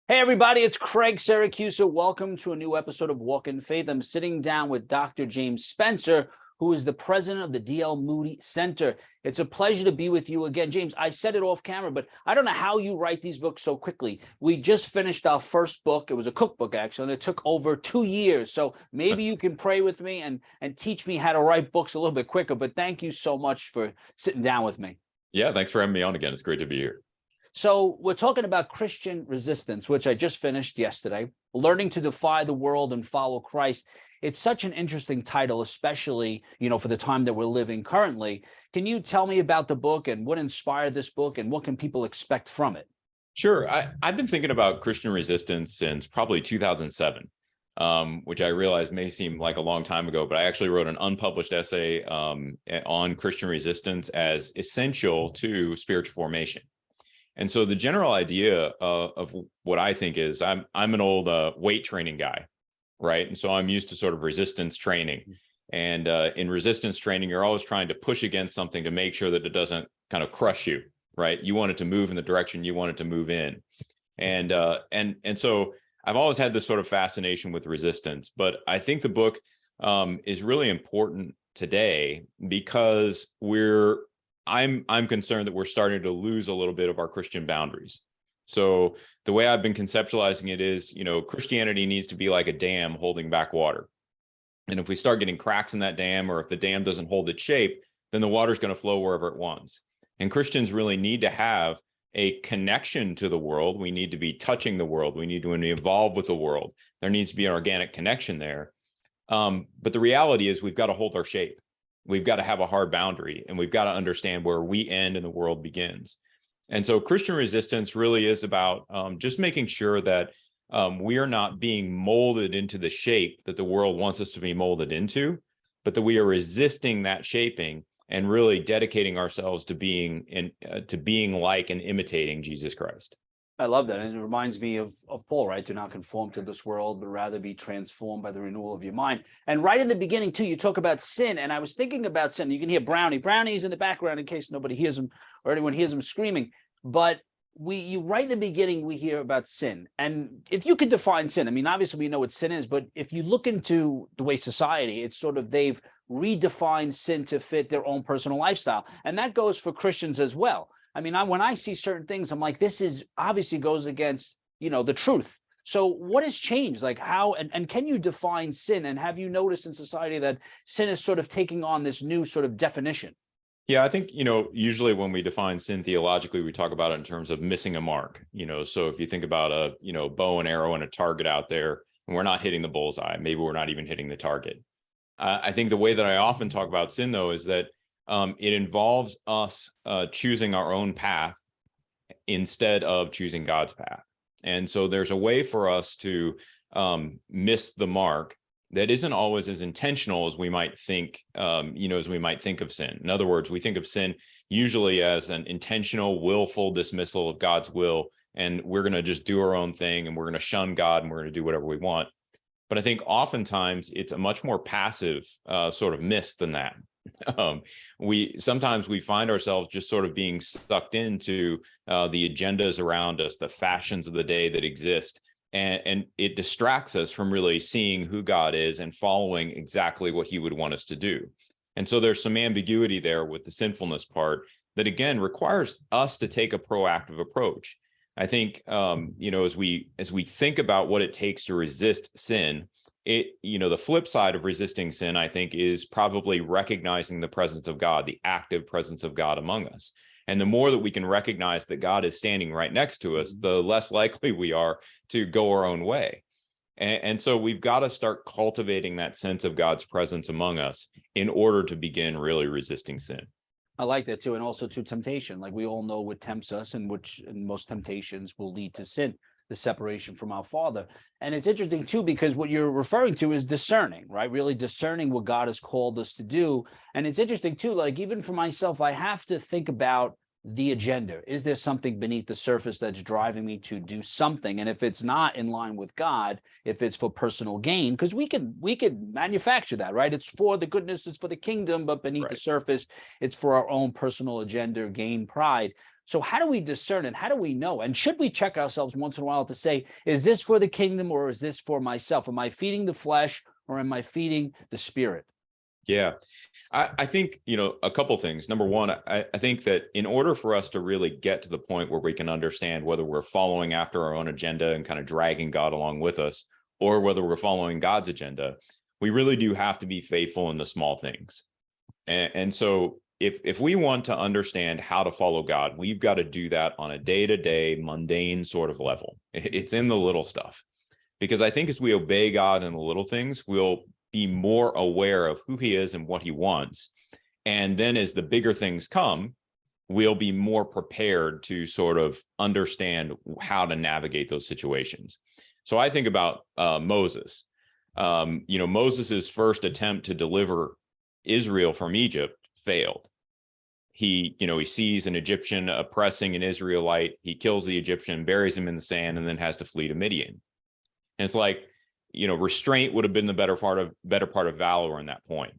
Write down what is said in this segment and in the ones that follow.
Hey, everybody, it's Craig Syracuse. Welcome to a new episode of Walk in Faith. I'm sitting down with Dr. James Spencer, who is the president of the Moody Center. It's a pleasure to be with you again. James, I said it off camera, but I don't know how you write these books so quickly. We just finished our first book. It was a cookbook, actually, and it took over 2 years. So maybe you can pray with me and teach me how to write books a little bit quicker. But thank you so much for sitting down with me. Yeah, thanks for having me on again. It's great to be here. So we're talking about Christian resistance, which I just finished yesterday, learning to defy the world and follow Christ. It's such an interesting title, especially, for the time that we're living currently. Can you tell me about the book and what inspired this book and what can people expect from it? Sure. I've been thinking about Christian resistance since probably 2007, which I realize may seem like a long time ago, but I actually wrote an unpublished essay on Christian resistance as essential to spiritual formation. And so the general idea of what I think is I'm an old weight training guy, right? And so I'm used to sort of resistance training. And in resistance training, you're always trying to push against something to make sure that it doesn't kind of crush you, right? You want it to move in the direction you want it to move in. And so I've always had this sort of fascination with resistance. But I think the book is really important today because I'm concerned that we're starting to lose a little bit of our Christian boundaries. So the way I've been conceptualizing it is, Christianity needs to be like a dam holding back water. And if we start getting cracks in that dam, or if the dam doesn't hold its shape, then the water's going to flow wherever it wants. And Christians really need to have a connection to the world. We need to be touching the world. We need to evolve with the world. There needs to be an organic connection there. But the reality is we've got to hold our shape. We've got to have a hard boundary, and we've got to understand where we end and the world begins. And so Christian resistance really is about just making sure that we are not being molded into the shape that the world wants us to be molded into, but that we are resisting that shaping and really dedicating ourselves to being like and imitating Jesus Christ. I love that. And it reminds me of Paul, right? Do not conform to this world, but rather be transformed by the renewal of your mind. And right in the beginning, too, you talk about sin. And I was thinking about sin. You can hear Brownie. Brownie's in the background in case nobody hears him or anyone hears him screaming. But right in the beginning, we hear about sin. And if you could define sin, I mean, obviously we know what sin is, but if you look into the way society, it's sort of they've redefined sin to fit their own personal lifestyle. And that goes for Christians as well. I mean, when I see certain things, I'm like, this is obviously goes against, the truth. So what has changed? Like how, and can you define sin? And have you noticed in society that sin is sort of taking on this new sort of definition? Yeah, I think, usually when we define sin theologically, we talk about it in terms of missing a mark, so if you think about a, bow and arrow and a target out there, and we're not hitting the bullseye, maybe we're not even hitting the target. I think the way that I often talk about sin, though, is that it involves us choosing our own path instead of choosing God's path. And so there's a way for us to miss the mark that isn't always as intentional as we might think, as we might think of sin. In other words, we think of sin usually as an intentional, willful dismissal of God's will, and we're going to just do our own thing, and we're going to shun God, and we're going to do whatever we want. But I think oftentimes it's a much more passive sort of miss than that. Sometimes we find ourselves just sort of being sucked into the agendas around us, the fashions of the day that exist, and it distracts us from really seeing who God is and following exactly what he would want us to do. And so there's some ambiguity there with the sinfulness part that, again, requires us to take a proactive approach. I think, as we think about what it takes to resist sin, the flip side of resisting sin, I think, is probably recognizing the presence of God, the active presence of God among us. And the more that we can recognize that God is standing right next to us, the less likely we are to go our own way. And so we've got to start cultivating that sense of God's presence among us in order to begin really resisting sin. I like that too. And also to temptation. Like we all know what tempts us, and most temptations will lead to sin, the separation from our Father. And it's interesting too, because what you're referring to is discerning, right? Really discerning what God has called us to do. And it's interesting too, like even for myself, I have to think about the agenda. Is there something beneath the surface that's driving me to do something? And if it's not in line with God, if it's for personal gain, because we could manufacture that, right? It's for the goodness, it's for the kingdom, but beneath the surface, it's for our own personal agenda, gain, pride. So how do we discern and how do we know? And should we check ourselves once in a while to say, is this for the kingdom or is this for myself? Am I feeding the flesh or am I feeding the spirit? Yeah, I think, a couple things. Number one, I think that in order for us to really get to the point where we can understand whether we're following after our own agenda and kind of dragging God along with us, or whether we're following God's agenda, we really do have to be faithful in the small things. And so if we want to understand how to follow God, we've got to do that on a day-to-day, mundane sort of level. It's in the little stuff. Because I think as we obey God in the little things, we'll be more aware of who he is and what he wants. And then as the bigger things come, we'll be more prepared to sort of understand how to navigate those situations. So I think about Moses. Moses's first attempt to deliver Israel from Egypt failed. He sees an Egyptian oppressing an Israelite. He kills the Egyptian, buries him in the sand, and then has to flee to Midian. And it's like, restraint would have been the better part of valor in that point,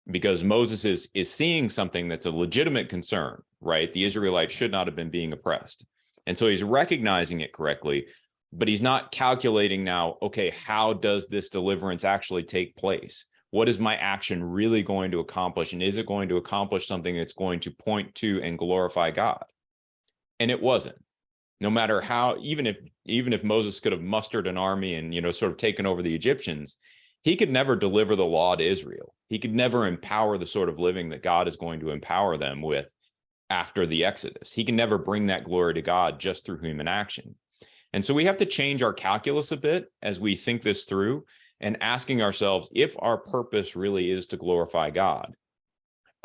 because Moses is seeing something that's a legitimate concern, right? The Israelites should not have been being oppressed. And so he's recognizing it correctly, but he's not calculating now, okay, how does this deliverance actually take place? What is my action really going to accomplish? And is it going to accomplish something that's going to point to and glorify God? And it wasn't. No matter how, even if Moses could have mustered an army and, sort of taken over the Egyptians, he could never deliver the law to Israel. He could never empower the sort of living that God is going to empower them with after the Exodus. He can never bring that glory to God just through human action. And so we have to change our calculus a bit as we think this through and asking ourselves, if our purpose really is to glorify God,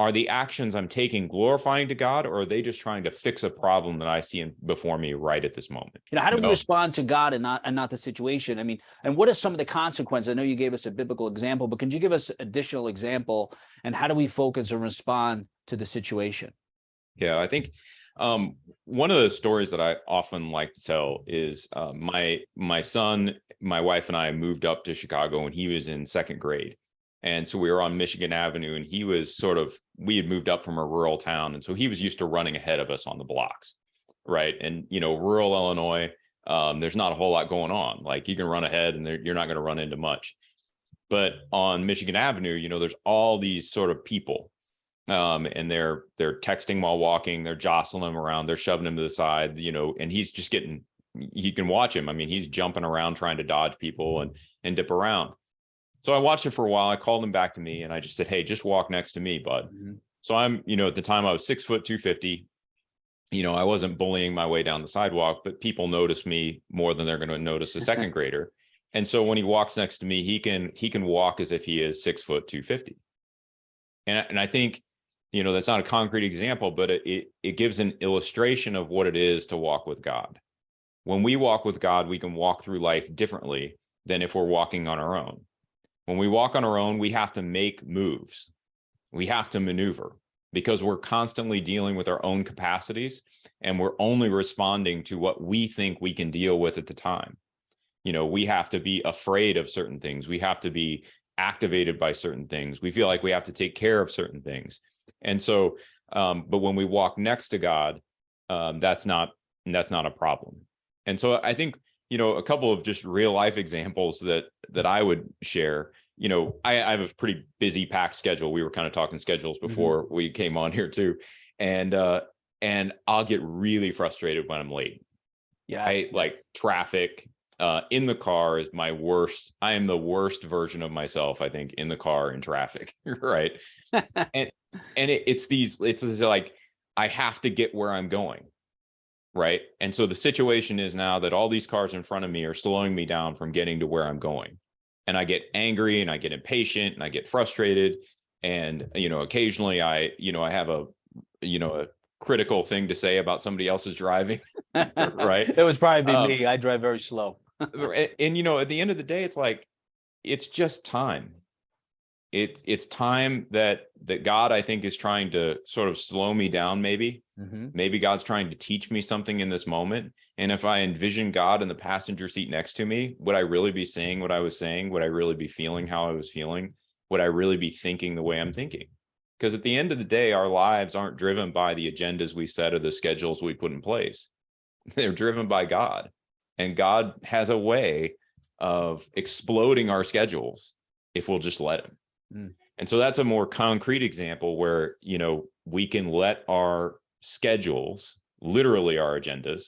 are the actions I'm taking glorifying to God, or are they just trying to fix a problem that I see before me right at this moment? How do we respond to God and not the situation? I mean, and what are some of the consequences? I know you gave us a biblical example, but can you give us additional example, and how do we focus and respond to the situation? Yeah, I think one of the stories that I often like to tell is my son, my wife, and I moved up to Chicago when he was in second grade. And so we were on Michigan Avenue, and he was we had moved up from a rural town. And so he was used to running ahead of us on the blocks, right? And, rural Illinois, there's not a whole lot going on. Like, you can run ahead and you're not going to run into much. But on Michigan Avenue, there's all these sort of people, and they're texting while walking, they're jostling him around, they're shoving him to the side, and he's just you can watch him. I mean, he's jumping around trying to dodge people and dip around. So I watched it for a while. I called him back to me and I just said, hey, just walk next to me, bud. Mm-hmm. So I'm, at the time I was 6 foot 250. I wasn't bullying my way down the sidewalk, but people notice me more than they're going to notice a second grader. And so when he walks next to me, he can walk as if he is 6 foot 250. And I think, that's not a concrete example, but it gives an illustration of what it is to walk with God. When we walk with God, we can walk through life differently than if we're walking on our own. When we walk on our own, we have to make moves. We have to maneuver because we're constantly dealing with our own capacities, and we're only responding to what we think we can deal with at the time. We have to be afraid of certain things. We have to be activated by certain things. We feel like we have to take care of certain things. And so, but when we walk next to God, that's not a problem. And so I think, a couple of just real life examples that I would share. I have a pretty busy packed schedule. We were kind of talking schedules before we came on here too. And I'll get really frustrated when I'm late. Yeah. Like traffic in the car is my worst. I am the worst version of myself, I think, in the car in traffic. Right. and it's like, I have to get where I'm going. Right. And so the situation is now that all these cars in front of me are slowing me down from getting to where I'm going. And I get angry and I get impatient and I get frustrated. And, occasionally I have a critical thing to say about somebody else's driving. Right. It would probably be me. I drive very slow. and, at the end of the day, it's like, it's just time. It's time that God, I think, is trying to sort of slow me down. Maybe God's trying to teach me something in this moment. And if I envision God in the passenger seat next to me, would I really be saying what I was saying? Would I really be feeling how I was feeling? Would I really be thinking the way I'm thinking? Because at the end of the day, our lives aren't driven by the agendas we set or the schedules we put in place. They're driven by God. And God has a way of exploding our schedules if we'll just let him. Mm. And so that's a more concrete example where, we can let our schedules, literally our agendas,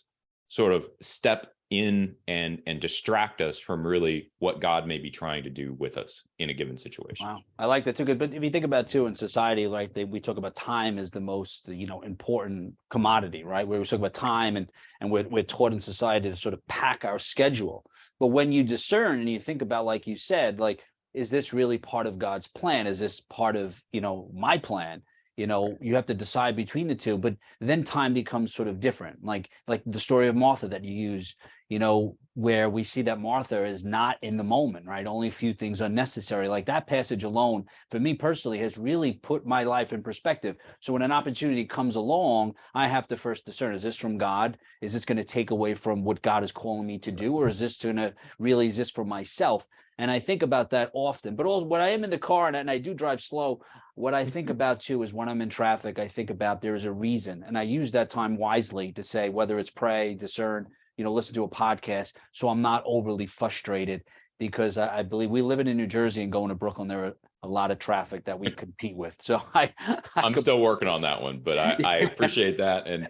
sort of step in and distract us from really what God may be trying to do with us in a given situation. Wow, I like that too. Good, but if you think about too in society, like we talk about time as the most important commodity, right? Where we talk about time, and we're taught in society to sort of pack our schedule. But when you discern and you think about, like you said, like, is this really part of God's plan? Is this part of my plan? You have to decide between the two, but then time becomes sort of different. Like the story of Martha that you use, where we see that Martha is not in the moment, right? Only a few things are necessary. Like that passage alone, for me personally, has really put my life in perspective. So when an opportunity comes along, I have to first discern, is this from God? Is this going to take away from what God is calling me to do? Or is this going to really exist for myself? And I think about that often, but also when I am in the car and I do drive slow, what I think about too is when I'm in traffic, I think about there is a reason. And I use that time wisely to say, whether it's pray, discern, listen to a podcast, so I'm not overly frustrated, because I believe we live in New Jersey and going to Brooklyn, there are a lot of traffic that we compete with. So I'm still working on that one, but I appreciate that. And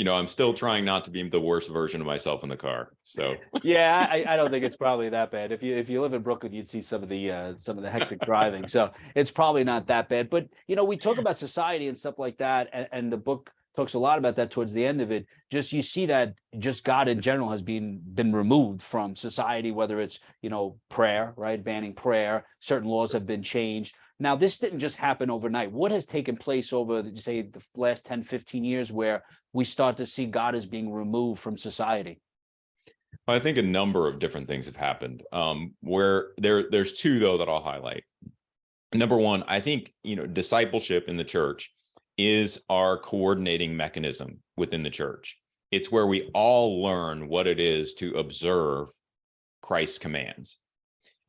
I'm still trying not to be the worst version of myself in the car. So yeah, I don't think it's probably that bad. If you live in Brooklyn, you'd see some of the hectic driving. So it's probably not that bad. But we talk about society and stuff like that, and the book talks a lot about that towards the end of it. Just you see that just God in general has been removed from society, whether it's prayer, right? Banning prayer, certain laws have been changed. Now, this didn't just happen overnight. What has taken place over, say, the last 10, 15 years where we start to see God as being removed from society? I think a number of different things have happened. Where there's two, though, that I'll highlight. Number one, I think discipleship in the church is our coordinating mechanism within the church. It's where we all learn what it is to observe Christ's commands.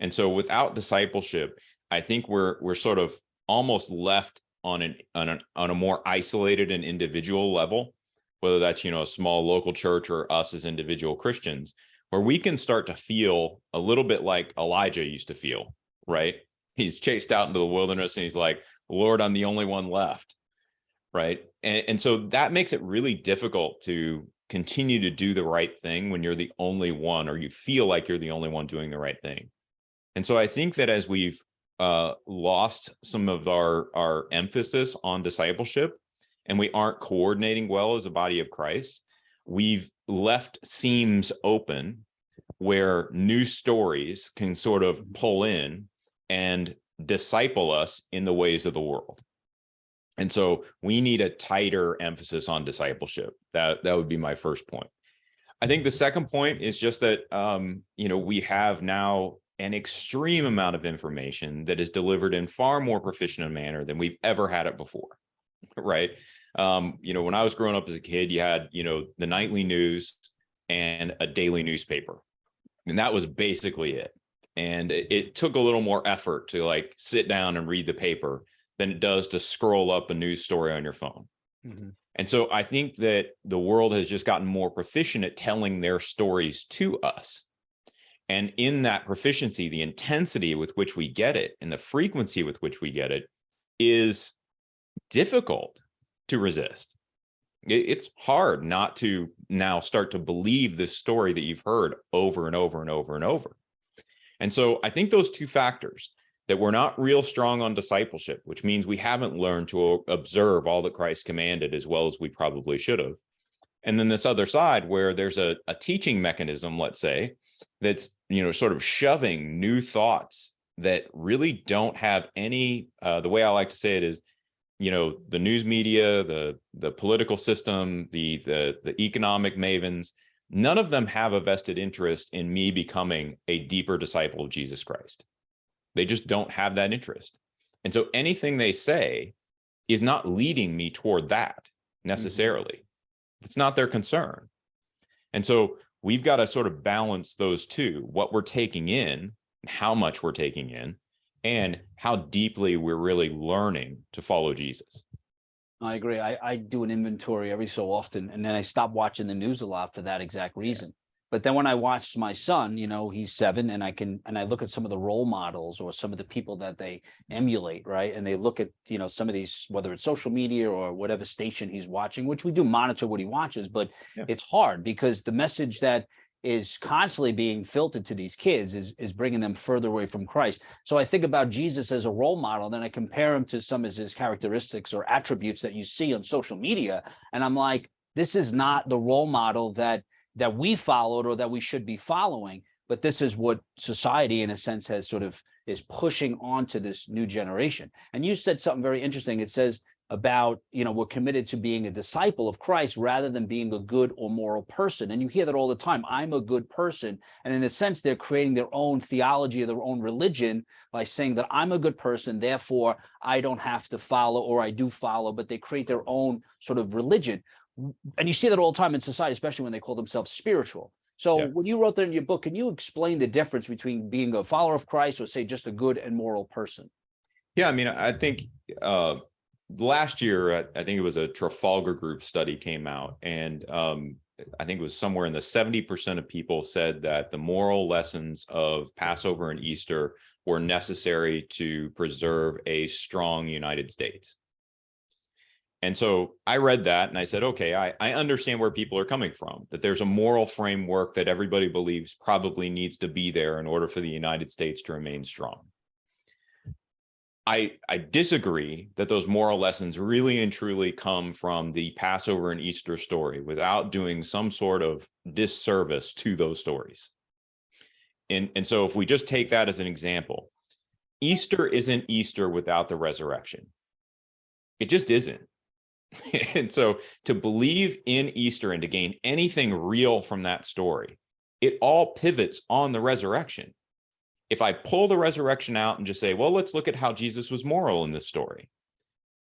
And so without discipleship, I think we're sort of almost left on a more isolated and individual level, whether that's a small local church or us as individual Christians, where we can start to feel a little bit like Elijah used to feel, right? He's chased out into the wilderness and he's like, Lord, I'm the only one left. Right. And so that makes it really difficult to continue to do the right thing when you're the only one, or you feel like you're the only one doing the right thing. And so I think that as we've lost some of our emphasis on discipleship, and we aren't coordinating well as a body of Christ, we've left seams open where new stories can sort of pull in and disciple us in the ways of the world. And so we need a tighter emphasis on discipleship. That would be my first point. I think the second point is just that, we have now an extreme amount of information that is delivered in far more proficient a manner than we've ever had it before, right? When I was growing up as a kid, you had, the nightly news and a daily newspaper, and that was basically it. And it took a little more effort to like sit down and read the paper than it does to scroll up a news story on your phone. Mm-hmm. And so I think that the world has just gotten more proficient at telling their stories to us. And in that proficiency, the intensity with which we get it and the frequency with which we get it is difficult to resist. It's hard not to now start to believe this story that you've heard over and over and over and over. And so I think those two factors, that we're not real strong on discipleship, which means we haven't learned to observe all that Christ commanded as well as we probably should have. And then this other side where there's a teaching mechanism, let's say, that's, sort of shoving new thoughts that really don't have any, the way I like to say it is, the news media, the political system, the economic mavens, none of them have a vested interest in me becoming a deeper disciple of Jesus Christ. They just don't have that interest. And so anything they say is not leading me toward that necessarily. Mm-hmm. It's not their concern. And so we've got to sort of balance those two, what we're taking in, and how much we're taking in, and how deeply we're really learning to follow Jesus. I agree. I do an inventory every so often, and then I stop watching the news a lot for that exact reason. But then when I watch my son, he's 7, and I look at some of the role models or some of the people that they emulate, right? And they look at, some of these, whether it's social media or whatever station he's watching, which we do monitor what he watches, but it's hard because the message that is constantly being filtered to these kids is bringing them further away from Christ. So I think about Jesus as a role model, then I compare him to some of his characteristics or attributes that you see on social media, and I'm like, this is not the role model that we followed or that we should be following, but this is what society, in a sense, has sort of is pushing onto this new generation. And you said something very interesting. It says about, we're committed to being a disciple of Christ rather than being a good or moral person. And you hear that all the time. I'm a good person. And in a sense, they're creating their own theology or their own religion by saying that I'm a good person, therefore I don't have to follow, or I do follow, but they create their own sort of religion. And you see that all the time in society, especially when they call themselves spiritual. So when you wrote that in your book, can you explain the difference between being a follower of Christ or, say, just a good and moral person? Yeah, I mean, I think last year, I think it was a Trafalgar Group study came out, and I think it was somewhere in the 70% of people said that the moral lessons of Passover and Easter were necessary to preserve a strong United States. And so I read that and I said, okay, I understand where people are coming from, that there's a moral framework that everybody believes probably needs to be there in order for the United States to remain strong. I disagree that those moral lessons really and truly come from the Passover and Easter story without doing some sort of disservice to those stories. And so if we just take that as an example, Easter isn't Easter without the resurrection. It just isn't. And so to believe in Easter and to gain anything real from that story, it all pivots on the resurrection. If I pull the resurrection out and just say, well, let's look at how Jesus was moral in this story,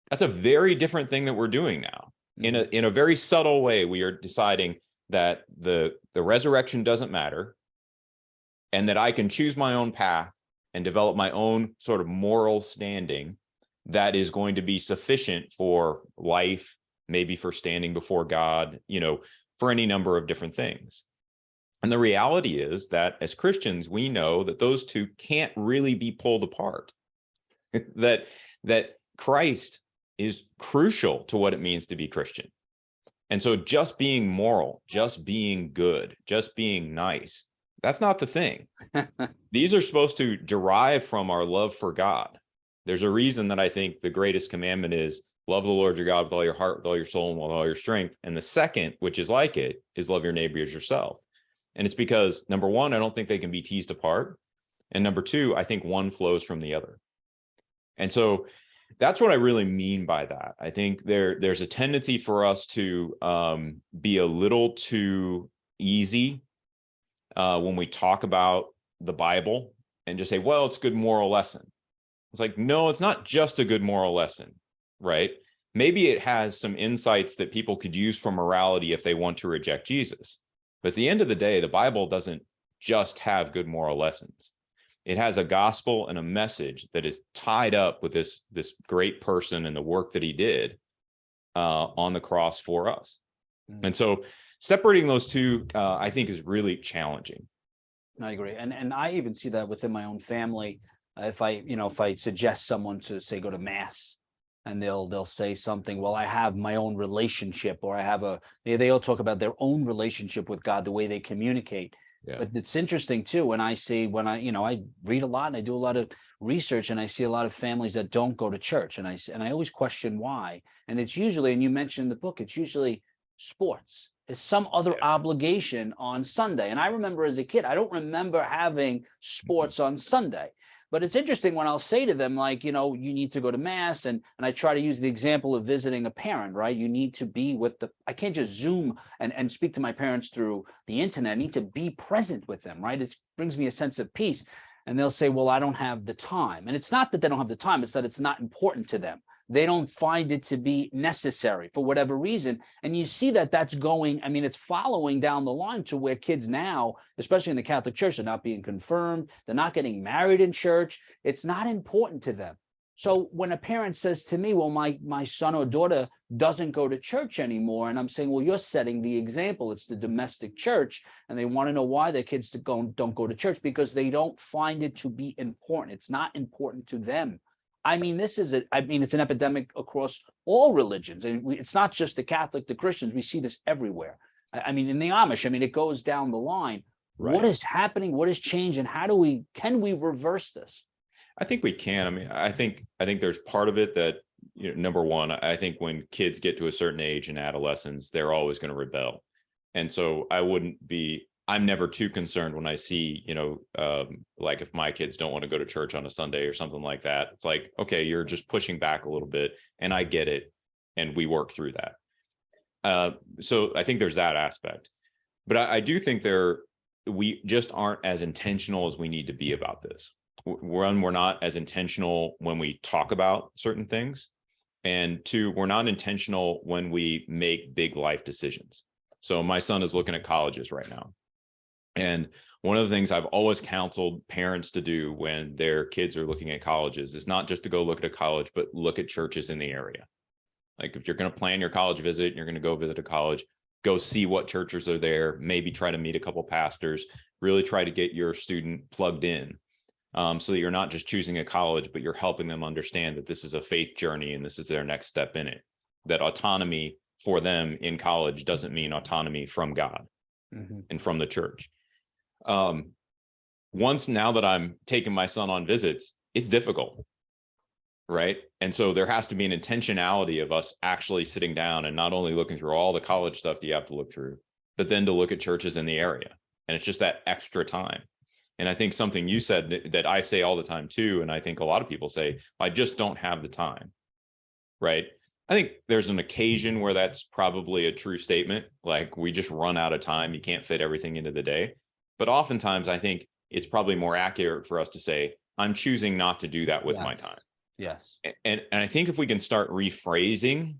that's a very different thing that we're doing now. In a very subtle way, we are deciding that the resurrection doesn't matter and that I can choose my own path and develop my own sort of moral standing that is going to be sufficient for life, maybe for standing before God, for any number of different things. And the reality is that as Christians, we know that those two can't really be pulled apart, that Christ is crucial to what it means to be Christian. And so just being moral, just being good, just being nice, that's not the thing. These are supposed to derive from our love for God. There's a reason that I think the greatest commandment is love the Lord your God with all your heart, with all your soul, and with all your strength. And the second, which is like it, is love your neighbor as yourself. And it's because, number one, I don't think they can be teased apart. And number two, I think one flows from the other. And so that's what I really mean by that. I think there's a tendency for us to be a little too easy when we talk about the Bible and just say, well, it's a good moral lesson. It's like, no, it's not just a good moral lesson, right? Maybe it has some insights that people could use for morality if they want to reject Jesus. But at the end of the day, the Bible doesn't just have good moral lessons. It has a gospel and a message that is tied up with this great person and the work that he did on the cross for us. And so separating those two, I think, is really challenging. I agree. And I even see that within my own family. If I suggest someone to, say, go to mass, and they'll say something, well, I have my own relationship, or I have they all talk about their own relationship with God, the way they communicate. Yeah. But it's interesting too, when I read a lot and I do a lot of research, and I see a lot of families that don't go to church, and I always question why. And it's usually, and you mentioned in the book, it's usually sports. It's some other obligation on Sunday. And I remember as a kid, I don't remember having sports on Sunday. But it's interesting when I'll say to them, like, you need to go to mass, and I try to use the example of visiting a parent, right? You need to be I can't just Zoom and speak to my parents through the internet. I need to be present with them, right? It brings me a sense of peace. And they'll say, well, I don't have the time. And it's not that they don't have the time, it's that it's not important to them. they don't find it to be necessary for whatever reason. And you see that that's going, I mean, it's following down the line to where kids now, especially in the Catholic Church, are not being confirmed. They're not getting married in church. It's not important to them. So when a parent says to me, well, my son or daughter doesn't go to church anymore, and I'm saying, well, you're setting the example. It's the domestic church, and they want to know why their kids don't go to church, because they don't find it to be important. It's not important to them. I mean, it's an epidemic across all religions. And it's not just the Catholic, the Christians. We see this everywhere. I mean, in the Amish, I mean, it goes down the line. Right. What is happening? What has changed? And can we reverse this? I think we can. I mean, I think there's part of it that, number one, I think when kids get to a certain age in adolescence, they're always going to rebel. And so I'm never too concerned when I see, like if my kids don't want to go to church on a Sunday or something like that. It's like, okay, you're just pushing back a little bit, and I get it. And we work through that. So I think there's that aspect. But I do think we just aren't as intentional as we need to be about this. We're not as intentional when we talk about certain things. And two, we're not intentional when we make big life decisions. So my son is looking at colleges right now. And one of the things I've always counseled parents to do when their kids are looking at colleges is not just to go look at a college, but look at churches in the area. Like if you're going to plan your college visit and you're going to go visit a college, go see what churches are there, maybe try to meet a couple pastors, really try to get your student plugged in, so that you're not just choosing a college, but you're helping them understand that this is a faith journey and this is their next step in it. That autonomy for them in college doesn't mean autonomy from God and from the church. Now that I'm taking my son on visits, it's difficult, right? And so there has to be an intentionality of us actually sitting down and not only looking through all the college stuff that you have to look through, but then to look at churches in the area. And it's just that extra time. And I think something you said that I say all the time too, and I think a lot of people say, I just don't have the time, right? I think there's an occasion where that's probably a true statement, like we just run out of time. You can't fit everything into the day. But oftentimes I think it's probably more accurate for us to say, I'm choosing not to do that with my time. Yes. And I think if we can start rephrasing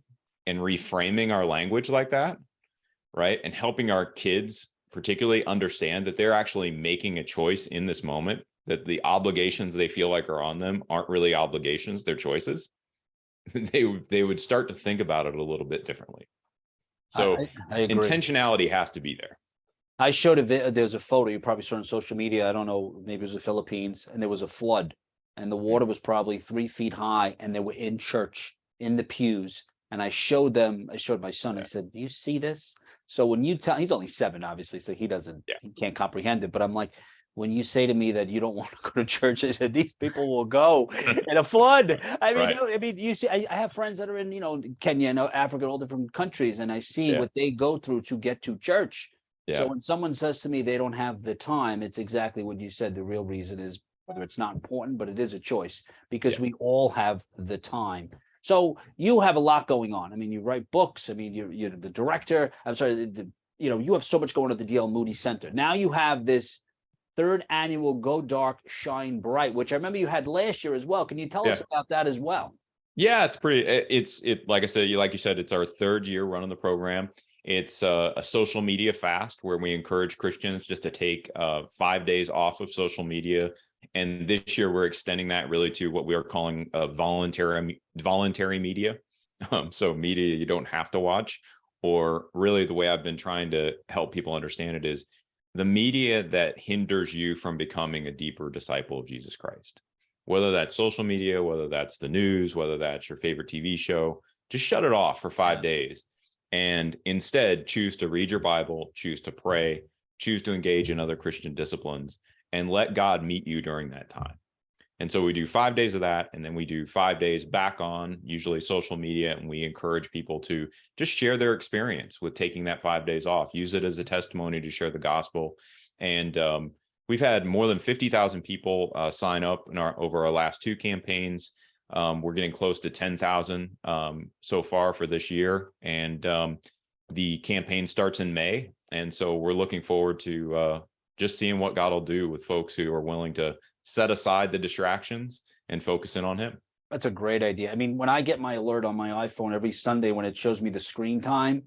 and reframing our language like that, right, and helping our kids particularly understand that they're actually making a choice in this moment, that the obligations they feel like are on them aren't really obligations, they're choices, they would start to think about it a little bit differently. So I agree. Intentionality has to be there. I showed there's a photo you probably saw on social media. I don't know, maybe it was the Philippines, and there was a flood, and the water was probably 3 feet high, and they were in church in the pews. And I showed my son. I said, "Do you see this?" So when you tell, he's only 7, obviously, so he can't comprehend it. But I'm like, when you say to me that you don't want to go to church, I said, these people will go in a flood. I mean, you see, I have friends that are in, Kenya, Africa, all different countries, and I see what they go through to get to church. Yeah. So when someone says to me they don't have the time, it's exactly what you said. The real reason is whether it's not important, but it is a choice, because we all have the time. So you have a lot going on. I mean, you write books. I mean, you're the director. I'm sorry, you have so much going on at the DL Moody Center. Now you have this 3rd annual Go Dark, Shine Bright, which I remember you had last year as well. Can you tell us about that as well? Yeah, it's like I said, like you said, it's our 3rd year running the program. It's a social media fast where we encourage Christians just to take 5 days off of social media. And this year we're extending that really to what we are calling voluntary media. So media you don't have to watch, or really the way I've been trying to help people understand it is the media that hinders you from becoming a deeper disciple of Jesus Christ. Whether that's social media, whether that's the news, whether that's your favorite TV show, just shut it off for 5 days. And instead choose to read your Bible, choose to pray, choose to engage in other Christian disciplines, and let God meet you during that time. And so we do 5 days of that, and then we do 5 days back on usually social media, and we encourage people to just share their experience with taking that 5 days off, use it as a testimony to share the gospel. And we've had more than 50,000 people sign up over our last 2 campaigns. We're getting close to 10,000 so far for this year, and the campaign starts in May. And so we're looking forward to just seeing what God will do with folks who are willing to set aside the distractions and focus in on Him. That's a great idea. I mean, when I get my alert on my iPhone every Sunday when it shows me the screen time,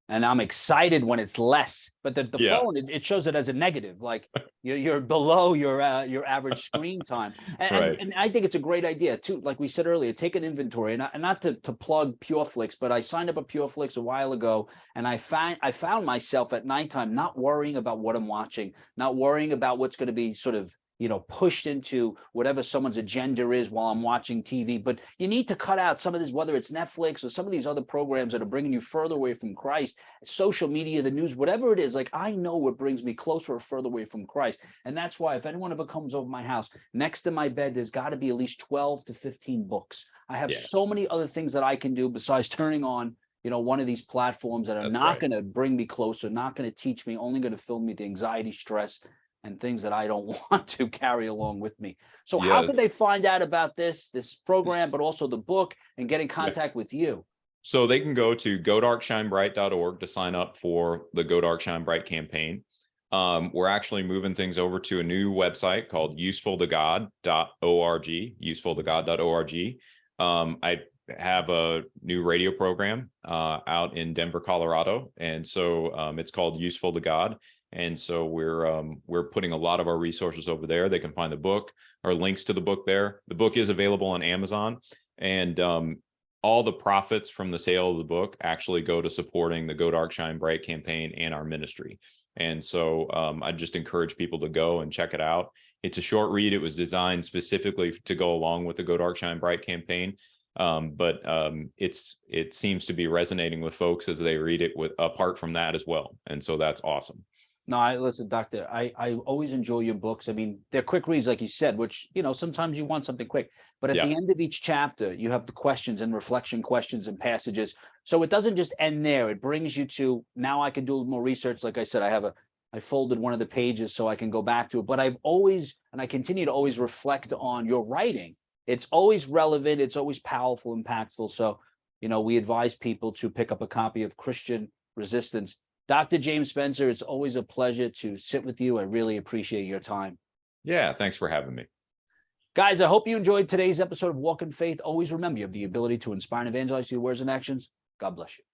and I'm excited when it's less, but the Yeah, phone, it shows it as a negative, like you're below your average screen time. right. And I think it's a great idea too. Like we said earlier, take an inventory, and not to plug PureFlix, but I signed up a PureFlix a while ago, and I found myself at nighttime not worrying about what I'm watching, not worrying about what's going to be sort of pushed into whatever someone's agenda is while I'm watching TV. But you need to cut out some of this, whether it's Netflix or some of these other programs that are bringing you further away from Christ, social media, the news, whatever it is. Like, I know what brings me closer or further away from Christ. And that's why if anyone ever comes over my house, next to my bed, there's got to be at least 12 to 15 books. I have so many other things that I can do besides turning on one of these platforms that are not going to bring me closer, not going to teach me, only going to fill me with anxiety, stress, and things that I don't want to carry along with me. So how could they find out about this program, but also the book, and get in contact with you? So they can go to godarkshinebright.org to sign up for the Go Dark Shine Bright campaign. We're actually moving things over to a new website called usefultogod.org, usefultogod.org. I have a new radio program out in Denver, Colorado, and so it's called Useful to God. And so we're putting a lot of our resources over there. They can find the book or links to the book there. The book is available on Amazon, and all the profits from the sale of the book actually go to supporting the Go Dark Shine Bright campaign and our ministry. And so I just encourage people to go and check it out. It's a short read. It was designed specifically to go along with the Go Dark Shine Bright campaign. But it seems to be resonating with folks as they read it, with apart from that as well. And so that's awesome. No, listen, Doctor, I always enjoy your books. I mean, they're quick reads, like you said, which, sometimes you want something quick. But at the end of each chapter, you have the questions and reflection questions and passages. So it doesn't just end there. It brings you to, now I can do a little more research. Like I said, I folded one of the pages so I can go back to it. But I've always, and I continue to always reflect on your writing. It's always relevant. It's always powerful, impactful. So, we advise people to pick up a copy of Christian Resistance. Dr. James Spencer, it's always a pleasure to sit with you. I really appreciate your time. Yeah, thanks for having me. Guys, I hope you enjoyed today's episode of Walk in Faith. Always remember, you have the ability to inspire and evangelize through your words and actions. God bless you.